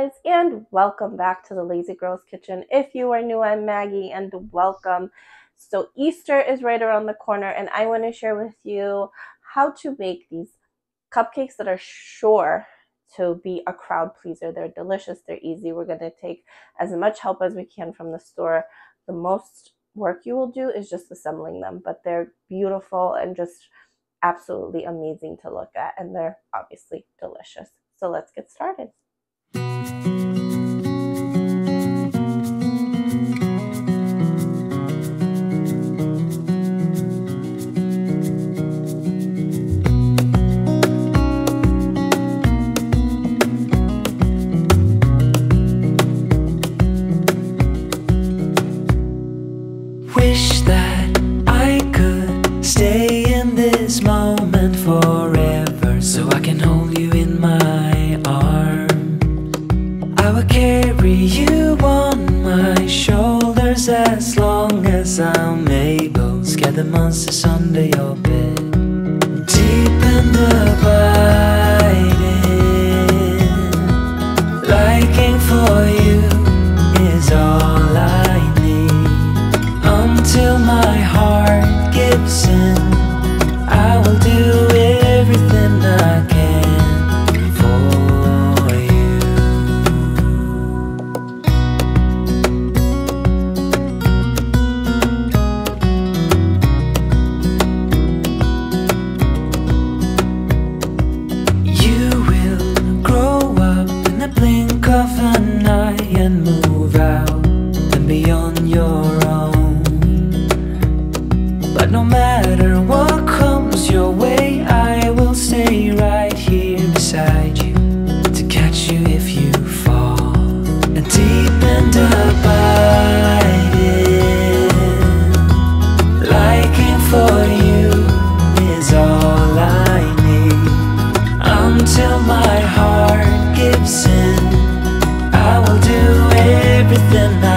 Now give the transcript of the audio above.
guys, and welcome back to the Lazy Girls Kitchen. If you are new, I'm Maggie, and welcome. So Easter is right around the corner, and I want to share with you how to make these cupcakes that are sure to be a crowd pleaser. They're delicious, they're easy. We're going to take as much help as we can from the store. The most work you will do is just assembling them, but they're beautiful and just absolutely amazing to look at, and they're obviously delicious. So let's get started. Wish that I could stay in this moment forever, so I can hold you in my arms. I will carry you on my shoulders as long as I'm able. Scare the monsters under your bed. Deep and abiding, liking for you is all I need. Until my heart gives in, I will do everything I can for you. You will grow up in the blink of an eye and move out and beyond your own. But no matter what comes your way, I will stay right here beside you to catch you if you fall. And deep and abiding, liking for you is all I need. Until my heart gives in, I will do everything I